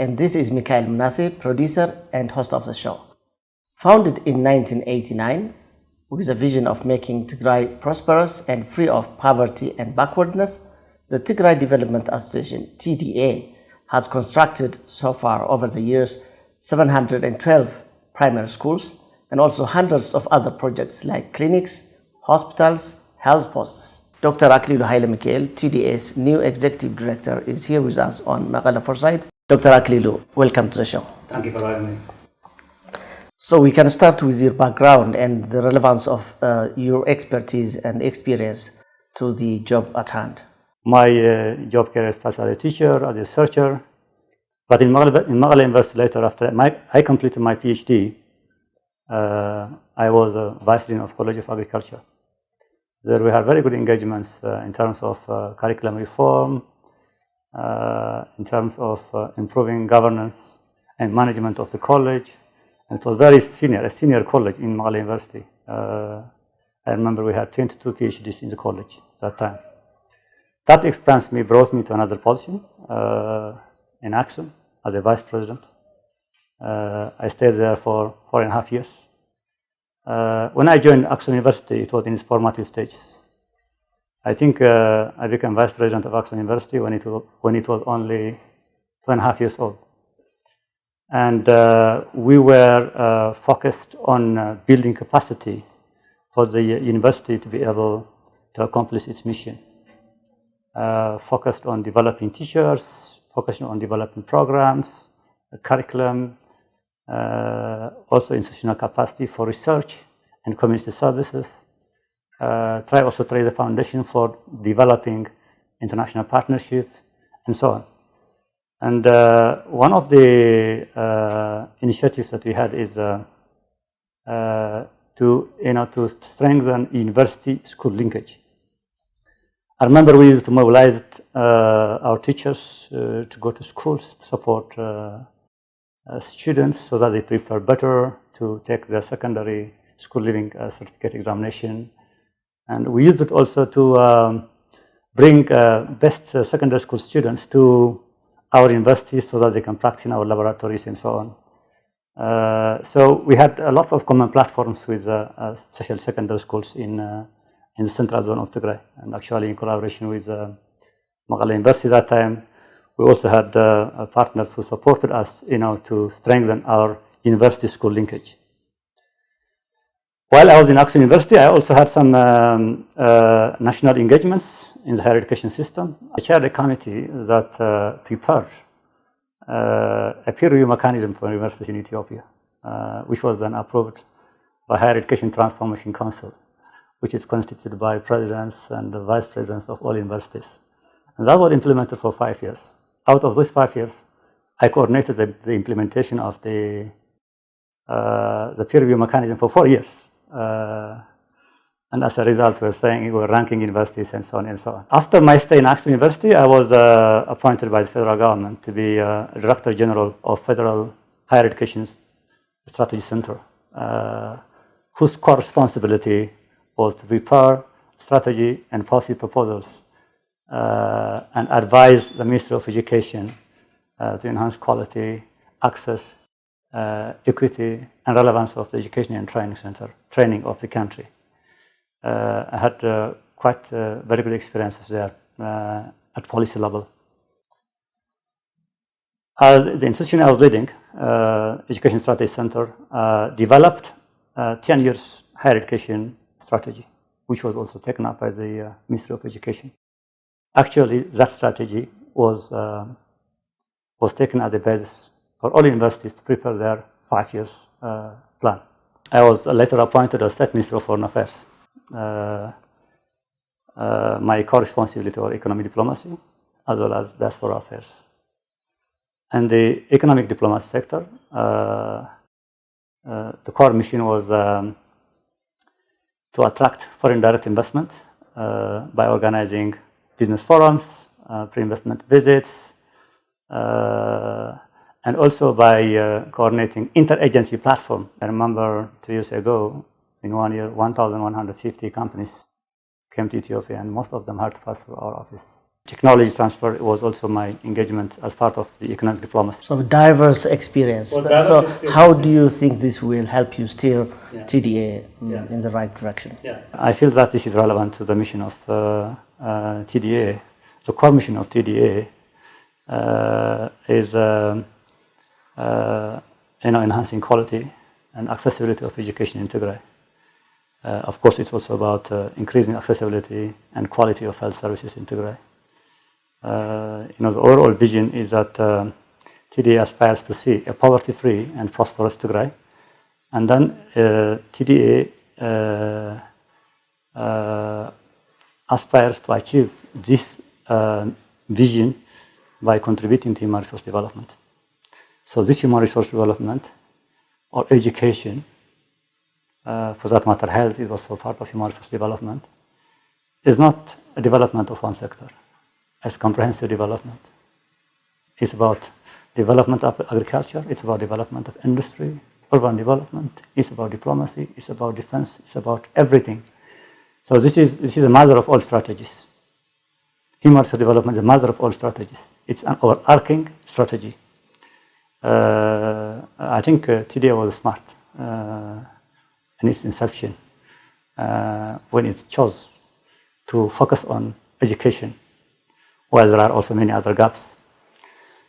and this is Mekelle Foresight, producer and host of the show. Founded in 1989 with a vision of making Tigray prosperous and free of poverty and backwardness, the Tigray Development Association, TDA, has constructed so far over the years 712 primary schools and also hundreds of other projects like clinics, hospitals, health posts. Dr. Aklilu Hailemichael, TDA's new executive director, is here with us on Mekelle Foresight. Dr. Aklilu, welcome to the show. Thank you for having me. So we can start with your background and the relevance of your expertise and experience to the job at hand. My job career starts as a teacher, as a researcher, but in Mekelle University later, after I completed my PhD, I was a vice dean of College of Agriculture. There we had very good engagements in terms of curriculum reform, in terms of improving governance and management of the college. And it was very a senior college in Mekelle University. I remember we had 22 PhDs in the college at that time. That experience brought me to another position in Action as a vice president. I stayed there for 4.5 years. When I joined Action University, it was in its formative stages. I think I became vice president of Action University when it was only 2.5 years old. And we were focused on building capacity for the university to be able to accomplish its mission. Focused on developing teachers, focused on developing programs, curriculum, also institutional capacity for research and community services. Try the foundation for developing international partnership and so on. And one of the initiatives that we had is to strengthen university school linkage. I remember we used to mobilize our teachers to go to schools to support students so that they prepare better to take their secondary school leaving certificate examination. And we used it also to bring best secondary school students to our universities so that they can practice in our laboratories and so on. So we had lots of common platforms with especially secondary schools in the central zone of Tigray, and actually in collaboration with Mekelle University at that time. We also had partners who supported us, to strengthen our university school linkage. While I was in Action University, I also had some national engagements in the higher education system. I chaired a committee that prepared a peer review mechanism for universities in Ethiopia, which was then approved by Higher Education Transformation Council, which is constituted by presidents and the vice presidents of all universities. And that was implemented for 5 years. Out of those 5 years, I coordinated the implementation of the peer review mechanism for 4 years. And as a result, we were ranking universities and so on and so on. After my stay in Action University, I was appointed by the federal government to be Director General of Federal Higher Education Strategy Center, whose core responsibility was to prepare strategy and policy proposals and advise the Ministry of Education to enhance quality, access, equity, and relevance of the education and training center, training of the country. I had quite very good experiences there at policy level. As the institution I was leading, Education Strategy Center, developed 10 years higher education strategy, which was also taken up by the Ministry of Education. Actually, that strategy was taken as a basis for all universities to prepare their 5 years plan. I was later appointed as State Minister of Foreign Affairs. My core responsibility was economic diplomacy as well as diaspora affairs. And the economic diplomacy sector, the core mission was to attract foreign direct investment by organizing business forums, pre-investment visits, and also by coordinating interagency platform. I remember 2 years ago, in 1 year, 1,150 companies came to Ethiopia, and most of them had to pass through our office. Technology transfer was also my engagement as part of the economic diplomacy. So diverse experience. How do you think this will help you steer TDA in the right direction? I feel that this is relevant to the mission of TDA. The core mission of TDA is enhancing quality and accessibility of education in Tigray. Of course, it's also about increasing accessibility and quality of health services in Tigray. The overall vision is that TDA aspires to see a poverty-free and prosperous Tigray, and then TDA aspires to achieve this vision by contributing to human resource development. So this human resource development or education, for that matter health is also part of human resource development, is not a development of one sector. It's comprehensive development. It's about development of agriculture, it's about development of industry, urban development, it's about diplomacy, it's about defense, it's about everything. So this is a mother of all strategies. Human resource development is the mother of all strategies. It's an overarching strategy. I think TDA was smart in its inception when it chose to focus on education, while there are also many other gaps.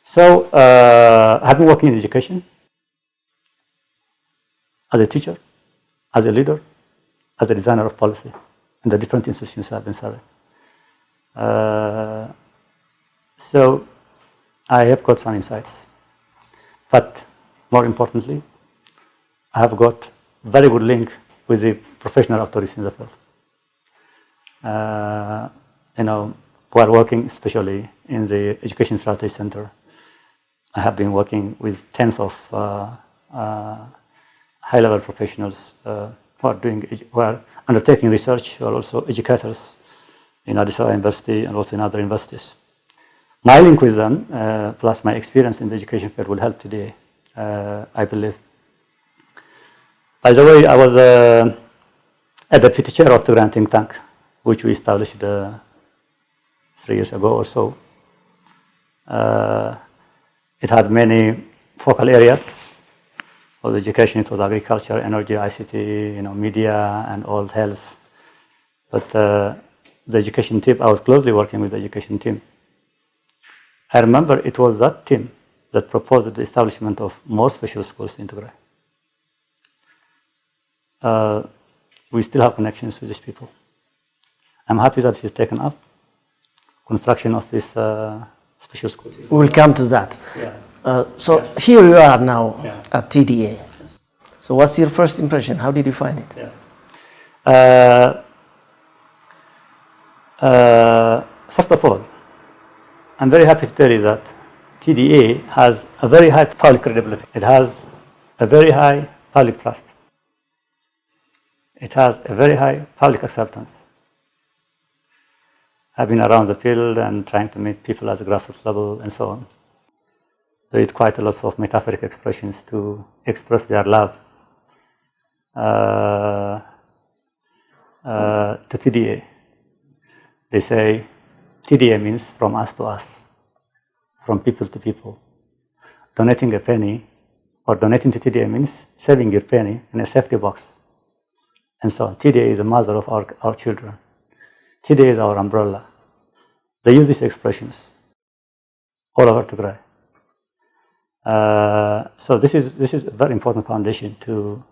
So I've been working in education as a teacher, as a leader, as a designer of policy in the different institutions I've been serving. So I have got some insights, but more importantly, I have got very good link with the professional authorities in the field. While working especially in the Education Strategy Center, I have been working with tens of high-level professionals who are undertaking research, who are also educators in Addis Ababa University and also in other universities. My link with them, plus my experience in the education field, will help today, I believe. By the way, I was a deputy chair of the Grand Think Tank, which we established 3 years ago or so. It had many focal areas. For the education, it was agriculture, energy, ICT, media, and all health. But the education team, I was closely working with the education team. I remember it was that team that proposed the establishment of more special schools in Tigray. We still have connections with these people. I'm happy that it's taken up, construction of this special schools. We will come to that. So here you are now at TDA. So what's your first impression? How did you find it? First of all, I'm very happy to tell you that TDA has a very high public credibility. It has a very high public trust. It has a very high public acceptance. I've been around the field and trying to meet people at the grassroots level and so on. They use quite a lot of metaphoric expressions to express their love to TDA. They say TDA means from us to us, from people to people. Donating a penny or donating to TDA means saving your penny in a safety box. And so on. TDA is the mother of our children. TDA is our umbrella. They use these expressions all over Tigray. So this is a very important foundation to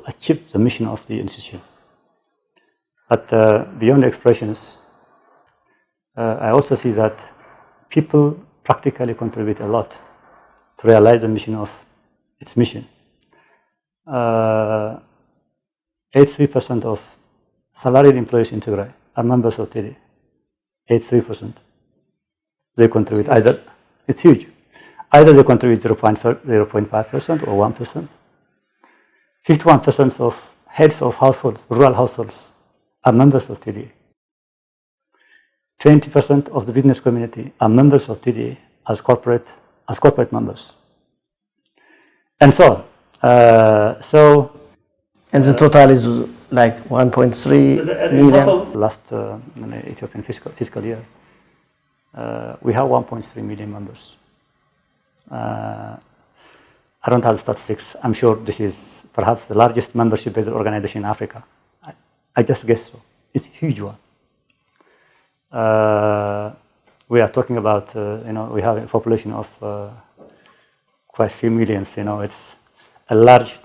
achieve the mission of the institution. But beyond the expressions, I also see that people practically contribute a lot to realize the mission of its mission. 83% of salaried employees in Tigray are members of TDA. 83%. They contribute either, it's huge. Either they contribute 0.5% or 1%. 51% of heads of households, rural households, are members of TDA. 20% of the business community are members of TDA as corporate members. And so on. So And the total is like 1.3 million? Last Ethiopian fiscal year, we have 1.3 million members. I don't have statistics. I'm sure this is perhaps the largest membership-based organization in Africa. I just guess so. It's a huge one. We are talking about, we have a population of quite a few millions. It's a large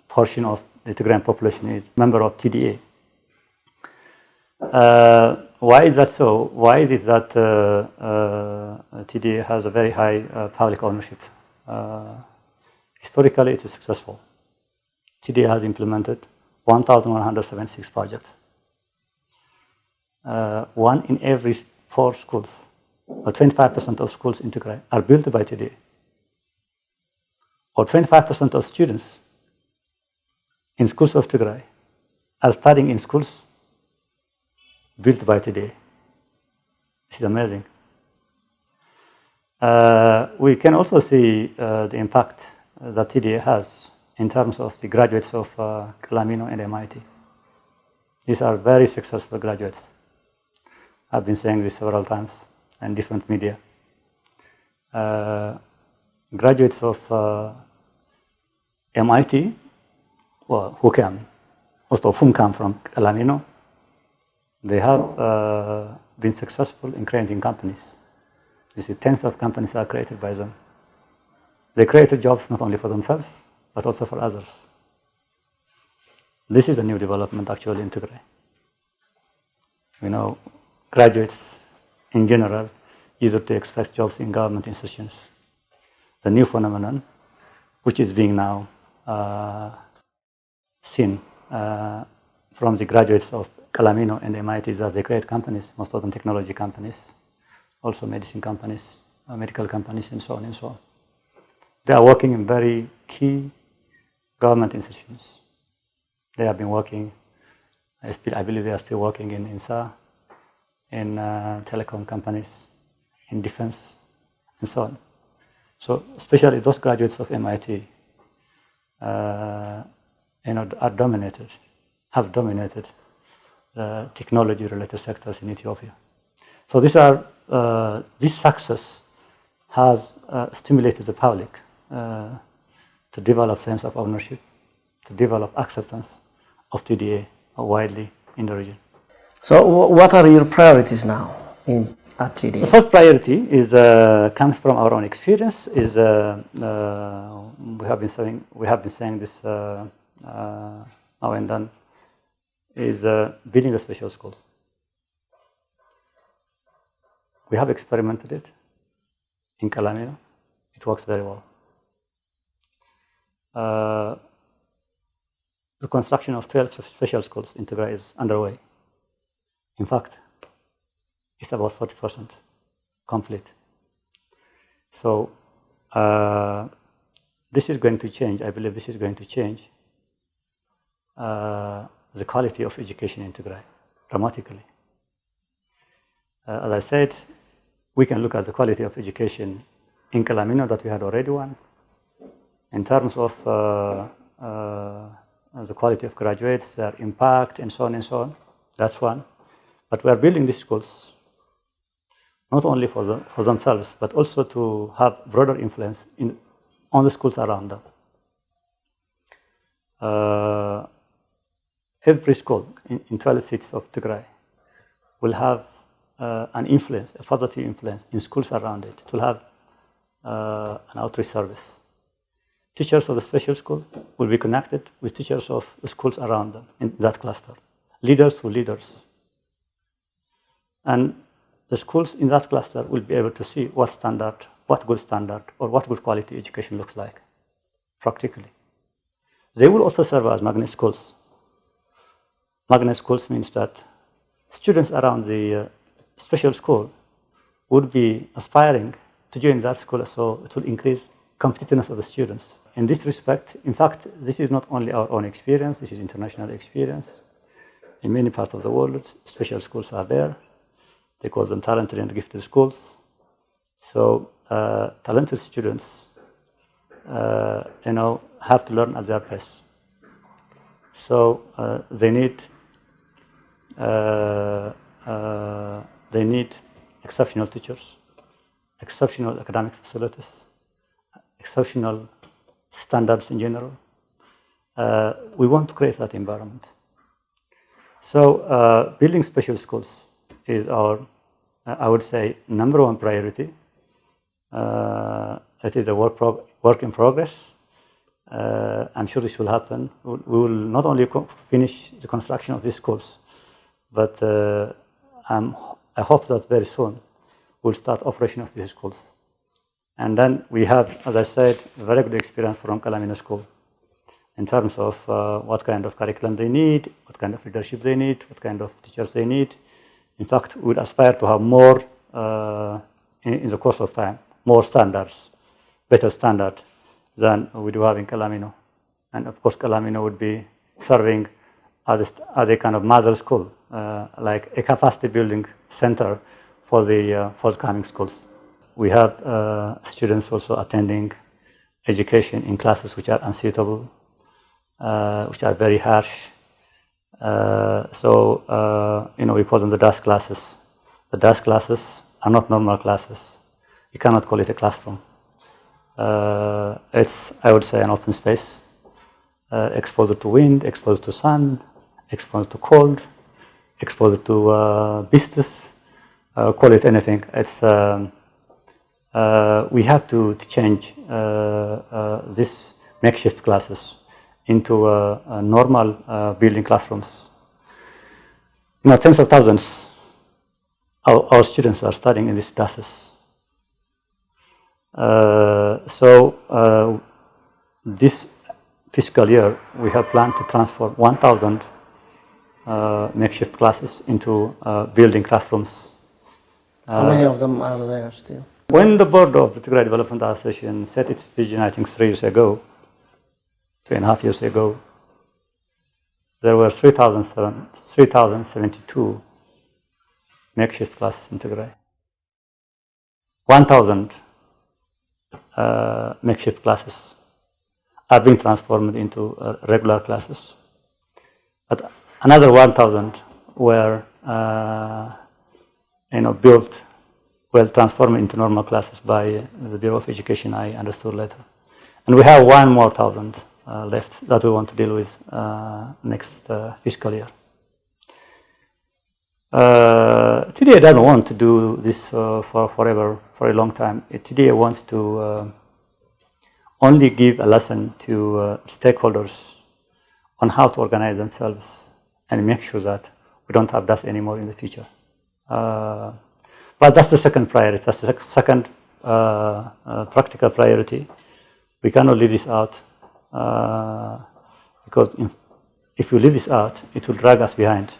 portion of the Tigrayan population is member of TDA. Why is that so? Why is it that TDA has a very high public ownership? Historically, it is successful. TDA has implemented 1,176 projects. One in every 4 schools, or 25% of schools in Tigray are built by TDA. Or 25% of students in schools of Tigray are studying in schools built by TDA. This is amazing. We can also see the impact that TDA has in terms of the graduates of Calamino and MIT. These are very successful graduates. I've been saying this several times in different media. Graduates of MIT, well, most of whom come from Calamino, they have been successful in creating companies. You see, tens of companies are created by them. They created jobs not only for themselves, but also for others. This is a new development actually in Tigray. Graduates in general usually expect jobs in government institutions. The new phenomenon, which is being now seen from the graduates of Calamino and MIT, is that they create companies, most of them technology companies, also medicine companies, medical companies, and so on and so on. They are working in very key government institutions. They have been working, I believe they are still working in INSA, in telecom companies, in defense, and so on. So especially those graduates of MIT have dominated the technology-related sectors in Ethiopia. So this success has stimulated the public to develop sense of ownership, to develop acceptance of TDA widely in the region. So what are your priorities now at TDA? The first priority is comes from our own experience. Is we have been saying this now and then. Is building the special schools. We have experimented it in Calamino. It works very well. The construction of 12 special schools in Tigray is underway. In fact, it's about 40% complete. So this is going to change. I believe this is going to change the quality of education in Tigray dramatically. As I said, we can look at the quality of education in Calamino that we had already won. In terms of the quality of graduates, their impact, and so on, that's one. But we are building these schools not only for themselves, but also to have broader influence on the schools around them. Every school in 12 cities of Tigray will have an influence, a positive influence in schools around it. It will have an outreach service. Teachers of the special school will be connected with teachers of the schools around them in that cluster. Leaders to leaders. And the schools in that cluster will be able to see what good standard, or what good quality education looks like, practically. They will also serve as magnet schools. Magnet schools means that students around the special school would be aspiring to join that school, so it will increase competitiveness of the students. In this respect, in fact, this is not only our own experience, this is international experience. In many parts of the world, special schools are there. They call them talented and gifted schools. So talented students, have to learn at their pace. So they need exceptional teachers, exceptional academic facilities, exceptional standards in general. We want to create that environment. So building special schools is our, I would say, number one priority. It is a work in progress. I'm sure this will happen. We will not only finish the construction of these schools, but I hope that very soon we'll start operation of these schools. And then we have, as I said, very good experience from Kalamina School in terms of what kind of curriculum they need, what kind of leadership they need, what kind of teachers they need. In fact, we would aspire to have more in the course of time, more standards, better standard than we do have in Kalamino. And of course, Kalamino would be serving as a kind of mother school, like a capacity building center for the forthcoming schools. We have students also attending education in classes which are unsuitable, which are very harsh. We call them the DAS classes. The DAS classes are not normal classes. You cannot call it a classroom. It's, I would say, an open space, exposed to wind, exposed to sun, exposed to cold, exposed to beasts, call it anything. It's, we have to change these makeshift classes into normal building classrooms. Tens of thousands of our students are studying in these classes. This fiscal year, we have planned to transform 1,000 makeshift classes into building classrooms. How many of them are there still? When the board of the Tigray Development Association set its vision, I think 3.5 years ago, there were 3,072 makeshift classes in Tigray. 1,000 makeshift classes are being transformed into regular classes. But another 1,000 were built, well, transformed into normal classes by the Bureau of Education, I understood later. And we have 1,000 more left that we want to deal with next fiscal year. TDA doesn't want to do this for forever, for a long time. TDA wants to only give a lesson to stakeholders on how to organize themselves and make sure that we don't have that anymore in the future. But that's the second priority. That's the second practical priority. We cannot leave this out because if we leave this out, it will drag us behind,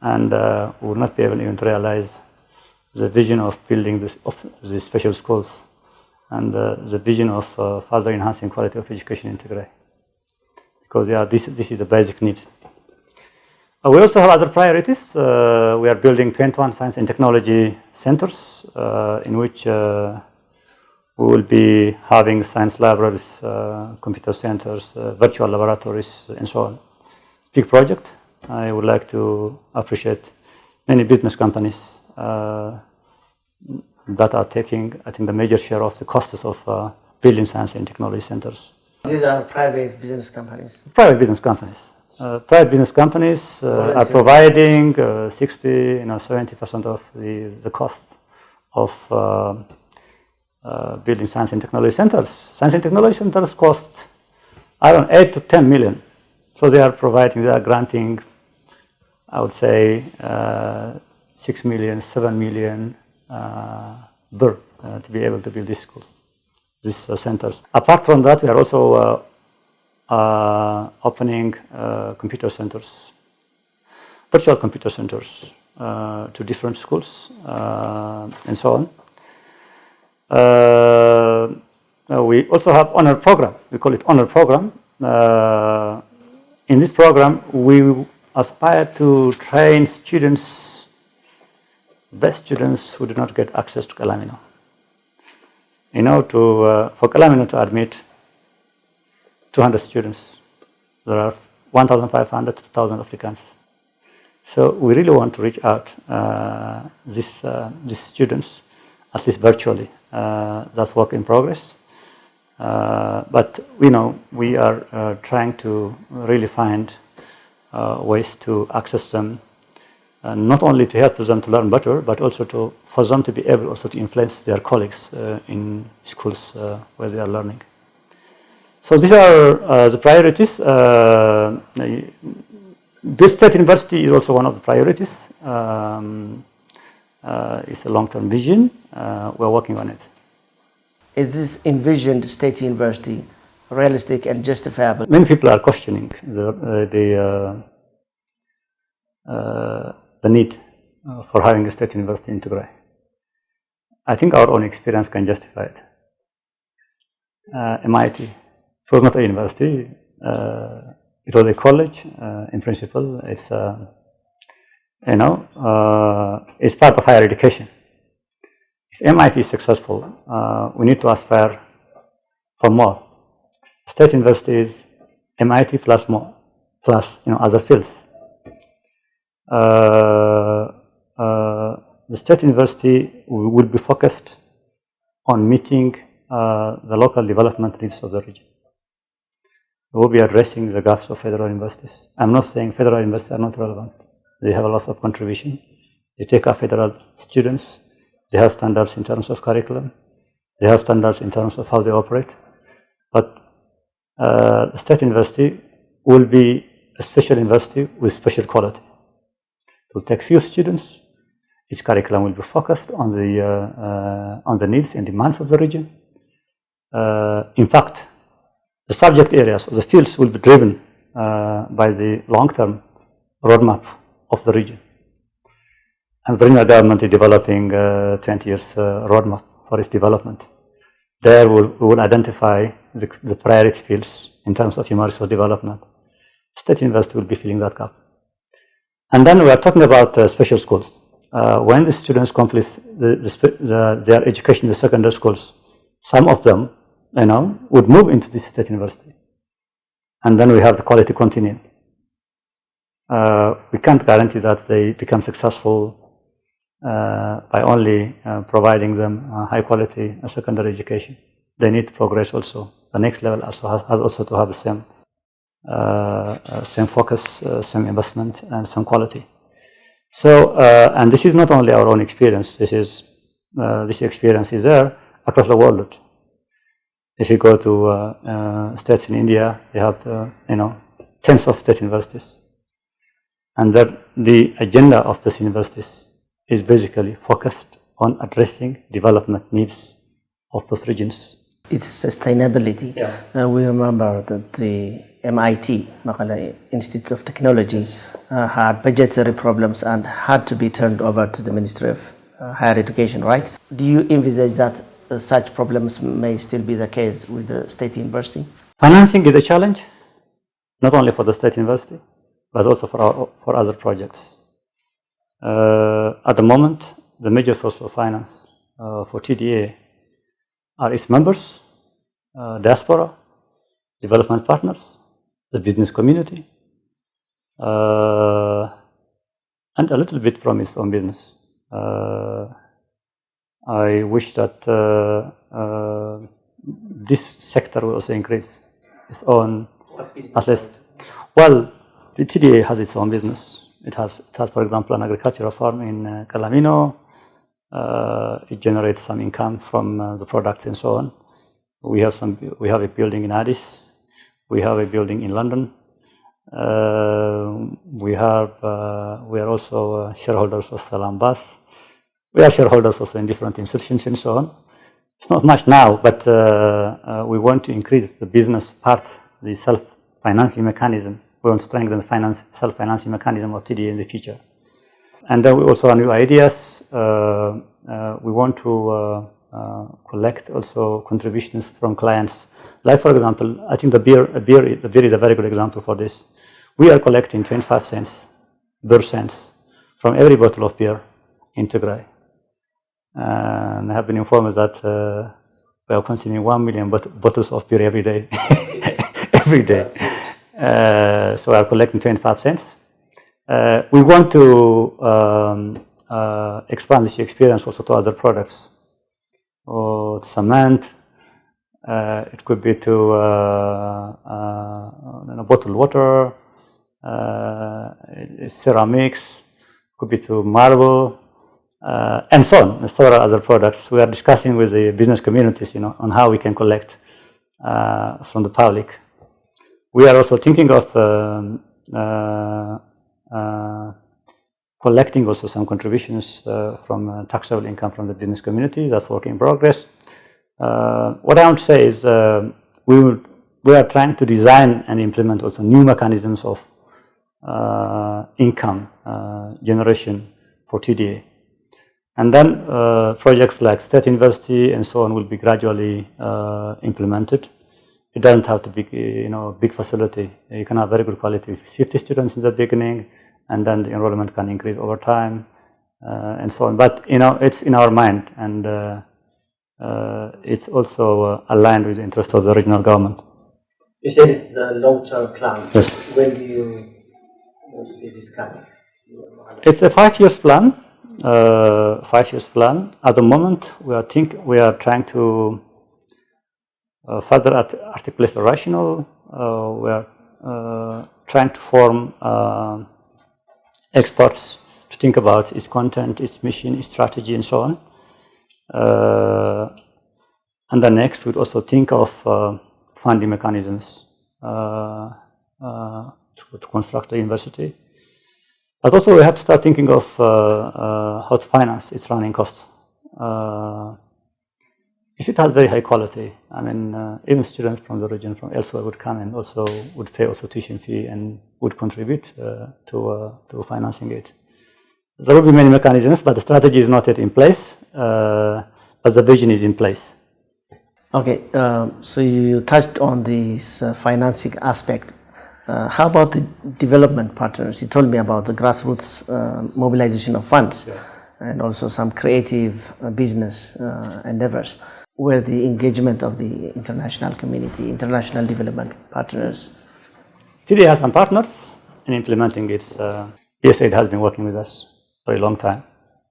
and we will not be able even to realize the vision of building these special schools and the vision of further enhancing quality of education in Tigray. Because this is the basic need. We also have other priorities. We are building 21 science and technology centers in which we will be having science libraries, computer centers, virtual laboratories, and so on. Big project. I would like to appreciate many business companies that are taking, I think, the major share of the costs of building science and technology centers. These are private business companies? Private business companies. Private business companies are providing 60-70% of the cost of building science and technology centers. Science and technology centers cost around 8 to 10 million. So they are granting, I would say, 6 million, 7 million birr to be able to build these schools, these centers. Apart from that, we are also opening computer centers, virtual computer centers to different schools and so on. We also have honor program. We call it honor program. In this program, we aspire to train students, best students who do not get access to Kalamino. For Kalamino to admit 200 students, there are 1,500 to 2,000 applicants. So we really want to reach out these students, at least virtually. That's work in progress. But we are trying to really find ways to access them, not only to help them to learn better, but also for them to be able also to influence their colleagues in schools where they are learning. So these are the priorities. Good State University is also one of the priorities. It's a long-term vision. We're working on it. Is this envisioned state university realistic and justifiable? Many people are questioning the need for having a state university in Tigray. I think our own experience can justify it. MIT, it was not a university. It was a college. In principle, it's it's part of higher education. If MIT is successful, we need to aspire for more. State universities, MIT plus more, plus other fields. The state university will be focused on meeting the local development needs of the region. We will be addressing the gaps of federal universities. I'm not saying federal universities are not relevant. They have a lot of contribution. They take our federal students. They have standards in terms of curriculum. They have standards in terms of how they operate. But the state university will be a special university with special quality. It will take few students. Its curriculum will be focused on the needs and demands of the region. In fact, the subject areas or the fields will be driven by the long-term roadmap of the region. And the regional government is developing 20 years roadmap for its development. There we will identify the priority fields in terms of human resource development. State University will be filling that gap. And then we are talking about special schools. When the students complete their education in the secondary schools, some of them would move into this state university. And then we have the quality continuum. We can't guarantee that they become successful by only providing them high quality secondary education. They need to progress also. The next level has also to have the same focus, same investment, and some quality. So, and this is not only our own experience. This experience is there across the world. If you go to states in India, they have tens of state universities, and the agenda of these universities is basically focused on addressing development needs of those regions. It's sustainability. Yeah. We remember that the MIT, Mekelle Institute of Technology, had budgetary problems and had to be turned over to the Ministry of Higher Education, right? Do you envisage that such problems may still be the case with the state university? Financing is a challenge, not only for the state university, but also for other projects. At the moment, the major source of finance for TDA are its members, Diaspora, development partners, the business community, and a little bit from its own business. I wish that this sector will also increase its own, at least. Well, the TDA has its own business. It has, for example, an agricultural farm in Calamino. It generates some income from the products and so on. We have a building in Addis. We have a building in London. We are also shareholders of Salam Bus. We are shareholders also in different institutions and so on. It's not much now, but we want to increase the business part, the self-financing mechanism. We want to strengthen the self-financing mechanism of TDA in the future. And then we also have new ideas. We want to collect also contributions from clients. Like, for example, I think the beer is a very good example for this. We are collecting 25 cents, beer cents, from every bottle of beer in Tigray. And I have been informed that we are consuming 1 million bottles of beer every day. Every day. So we are collecting 25 cents. We want to expand this experience also to other products, or cement. It could be to bottled water, ceramics, could be to marble, and so on, and several other products. We are discussing with the business communities, on how we can collect from the public. We are also thinking of collecting also some contributions from taxable income from the business community. That's work in progress. What I want to say is we are trying to design and implement also new mechanisms of income generation for TDA. And then projects like State University and so on will be gradually implemented. It doesn't have to be, big facility. You can have very good quality with 50 students in the beginning, and then the enrollment can increase over time, and so on. But, it's in our mind, and it's also aligned with the interest of the regional government. You said it's a long-term plan. Yes. When do you see this coming? It's a 5 years plan. 5 years plan. At the moment, we are trying to further articulate the rationale. We are trying to form experts to think about its content, its mission, its strategy, and so on. And then next, we'd also think of funding mechanisms to construct the university. But also, we have to start thinking of how to finance its running costs. If it has very high quality, even students from the region, from elsewhere, would come and also would pay also tuition fee and would contribute to financing it. There will be many mechanisms, but the strategy is not yet in place, but the vision is in place. Okay, so you touched on this financing aspect. How about the development partners? You told me about the grassroots mobilization of funds, yeah, and also some creative business endeavors. Where the engagement of the international community, international development partners? TDA has some partners in implementing it. USAID has been working with us for a long time,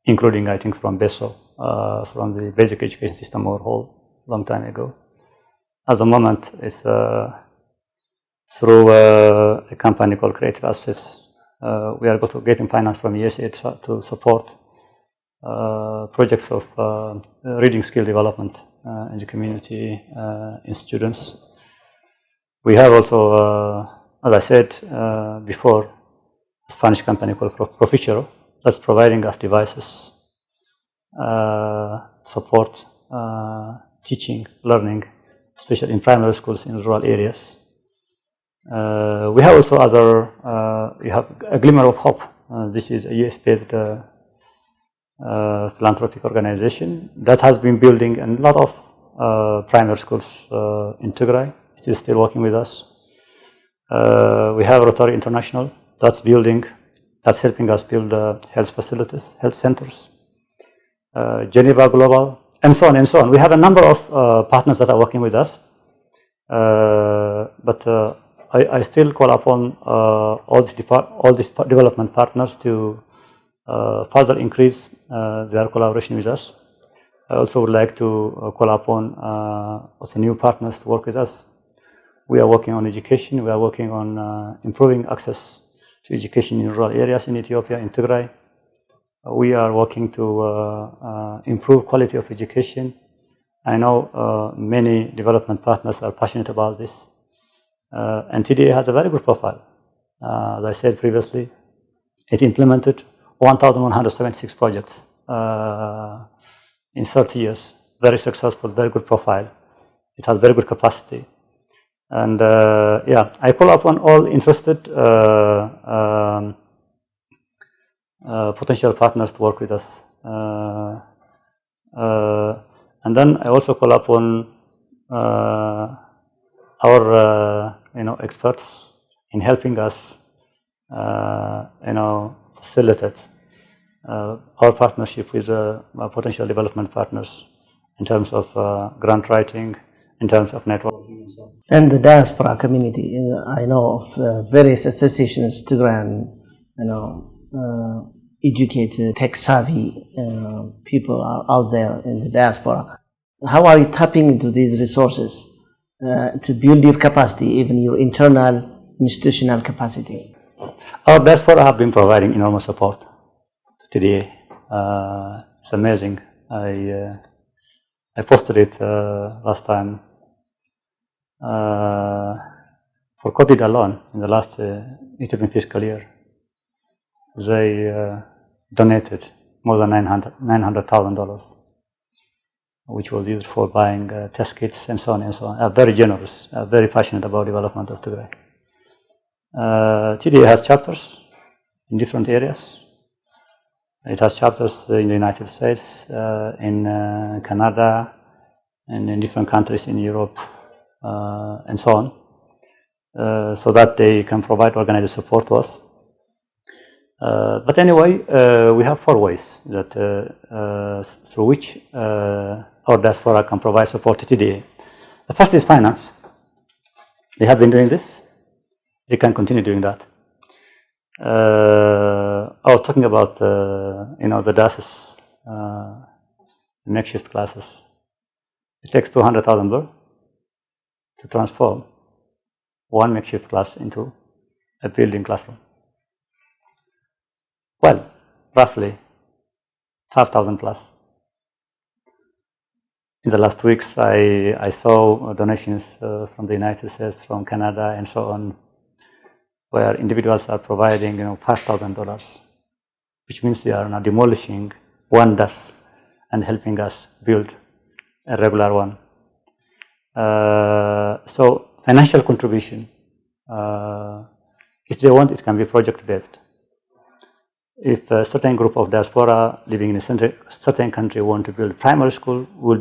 including, I think, from BESO, from the basic education system overhaul, long time ago. At the moment, it's through a company called Creative Assets. We are also getting finance from USAID to support projects of reading skill development in the community, in students. We have also, as I said before, a Spanish company called Prohibited that's providing us devices, support, teaching, learning, especially in primary schools in rural areas. We have also we have a glimmer of hope. This is a US-based philanthropic organization that has been building a lot of primary schools in Tigray. It is still working with us. We have Rotary International that's helping us build health facilities, health centers. Geneva Global, and so on and so on. We have a number of partners that are working with us, but I still call upon all these development partners to further increase their collaboration with us. I also would like to call upon also new partners to work with us. We are working on education. We are working on improving access to education in rural areas in Ethiopia, in Tigray. We are working to improve quality of education. I know many development partners are passionate about this. And TDA has a very good profile. As I said previously, it implemented 1,176 projects in 30 years. Very successful, very good profile. It has very good capacity. And I call upon all interested potential partners to work with us. And then I also call upon our experts in helping us facilitate our partnership with potential development partners in terms of grant writing in terms of networking and so on. And the diaspora community, I know of various associations, Tigray, educated, tech-savvy people are out there in the diaspora. How are you tapping into these resources to build your capacity, even your internal institutional capacity? Our diaspora have been providing enormous support to TDA. It's amazing. I posted it last time. For COVID alone, in the last Ethiopian fiscal year, they donated more than $900,000, which was used for buying test kits and so on and so on. Very generous, very passionate about development of Tigray. TDA has chapters in different areas. It has chapters in the United States, in Canada, and in different countries in Europe, and so on, so that they can provide organized support to us. But anyway, we have 4 ways that through which our diaspora can provide support to TDA. The first is finance. They have been doing this. They can continue doing that. I was talking about the DASs, makeshift classes. It takes 200,000 birr to transform one makeshift class into a building classroom. Well, roughly 5,000 plus. In the last weeks, I saw donations from the United States, from Canada, and so on, where individuals are providing, $5,000, which means they are now demolishing one DAS and helping us build a regular one. So financial contribution, if they want, it can be project-based. If a certain group of diaspora living in a certain country want to build primary school, will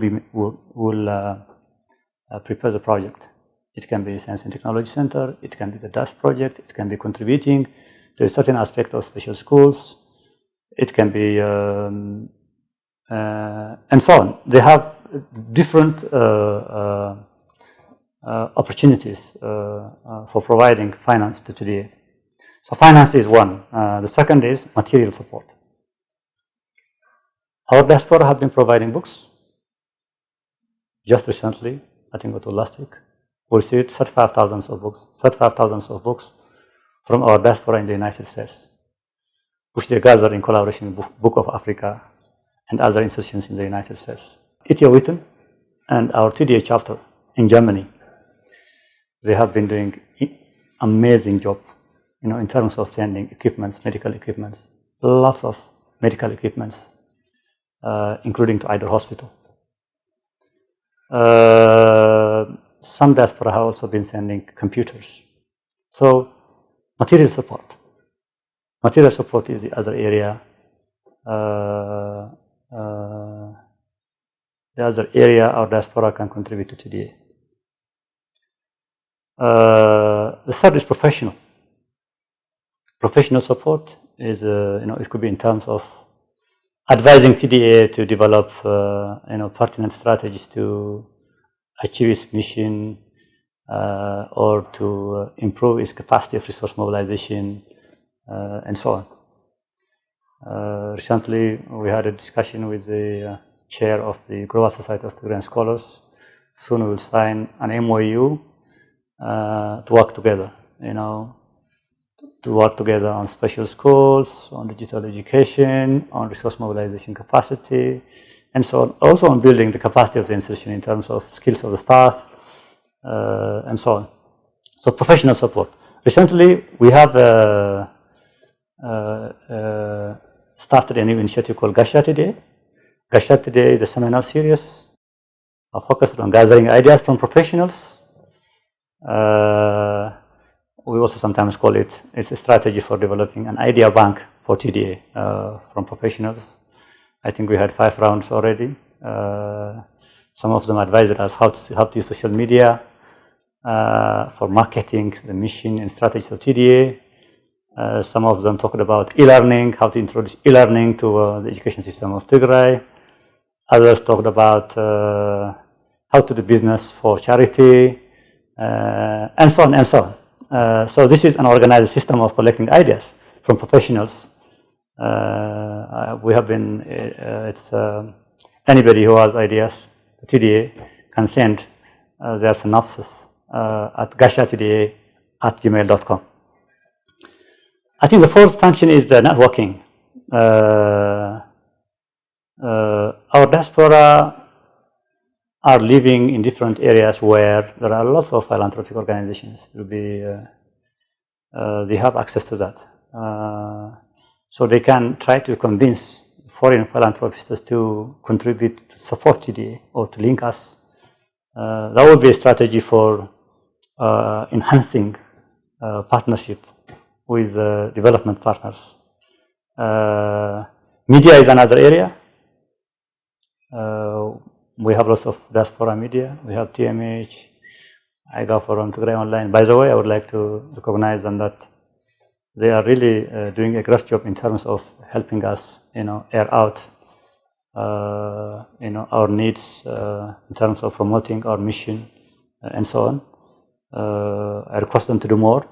prepare the project. It can be Science and Technology Center, it can be the DAS project, it can be contributing to a certain aspect of special schools, it can be, and so on. They have different opportunities for providing finance to TDA. So finance is one. The second is material support. Our diaspora have been providing books. Just recently, I think it was last week, we received 35,000 of books from our diaspora in the United States, which they gathered in collaboration with Book of Africa and other institutions in the United States. Ethiopian and our TDA chapter in Germany, they have been doing amazing job, in terms of sending equipments, medical equipments, lots of medical equipments, including to Idle Hospital. Some diaspora have also been sending computers. So material support. Material support is the other area. The other area our diaspora can contribute to TDA. The third is professional. Professional support is, it could be in terms of advising TDA to develop, pertinent strategies to achieve its mission, or to improve its capacity of resource mobilization, and so on. Recently, we had a discussion with the chair of the Global Society of Tigrayan Scholars. Soon we will sign an MOU to work together, on special schools, on digital education, on resource mobilization capacity, and so on. Also on building the capacity of the institution in terms of skills of the staff, and so on. So professional support. Recently, we have started a new initiative called Gasha TDA. Gasha TDA is a seminar series focused on gathering ideas from professionals. We also sometimes call it's a strategy for developing an idea bank for TDA from professionals. I think we had 5 rounds already. Some of them advised us how to use social media for marketing the mission and strategies of TDA. Some of them talked about e-learning, how to introduce e-learning to the education system of Tigray. Others talked about how to do business for charity, and so on and so on. So this is an organized system of collecting ideas from professionals. We have been, anybody who has ideas, TDA can send their synopsis at gashatda@gmail.com. I think the fourth function is the networking. Our diaspora are living in different areas where there are lots of philanthropic organizations. They have access to that. So they can try to convince foreign philanthropists to contribute to support TDA or to link us. That would be a strategy for enhancing partnership with development partners. Media is another area. We have lots of diaspora media. We have TMH, IGA Forum, Tigray Online. By the way, I would like to recognize them that they are really doing a great job in terms of helping us, air out, our needs in terms of promoting our mission and so on. I request them to do more.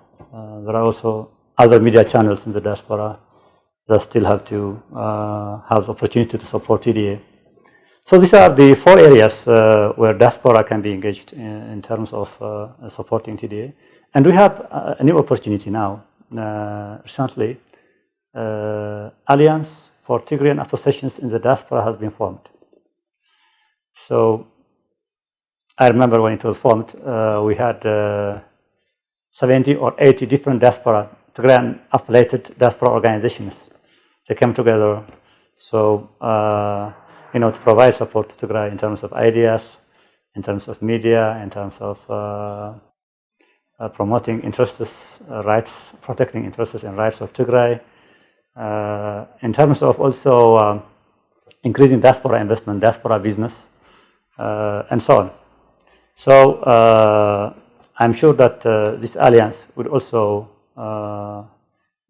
There are also other media channels in the diaspora that still have to have the opportunity to support TDA. So these are the four areas where diaspora can be engaged in terms of supporting TDA. And we have a new opportunity now. Recently, Alliance for Tigrayan Associations in the Diaspora has been formed. So I remember when it was formed, we had 70 or 80 different diaspora, Tigrayan affiliated diaspora organizations. They came together to provide support to Tigray in terms of ideas, in terms of media, in terms of promoting interests, rights, protecting interests and rights of Tigray, in terms of also increasing diaspora investment, diaspora business, and so on. So I'm sure that this alliance would also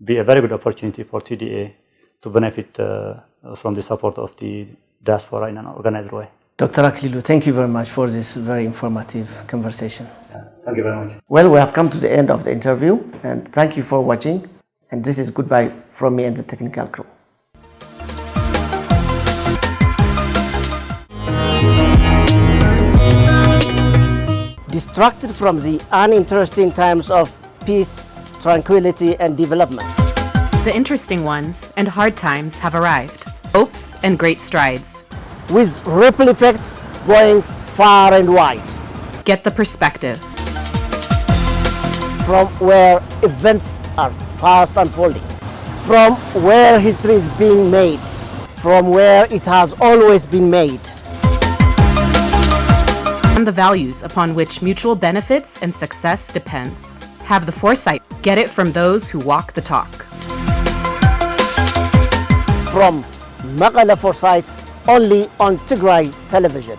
be a very good opportunity for TDA to benefit from the support of the diaspora in an organized way. Dr. Aklilu, thank you very much for this very informative conversation. Yeah, thank you very much. Well, we have come to the end of the interview, and thank you for watching. And this is goodbye from me and the technical crew. Distracted from the uninteresting times of peace, tranquility, and development. The interesting ones and hard times have arrived. Hopes and great strides. With ripple effects going far and wide. Get the perspective. From where events are fast unfolding. From where history is being made. From where it has always been made. And the values upon which mutual benefits and success depends. Have the foresight. Get it from those who walk the talk. From Mekelle Foresight, only on Tigray television.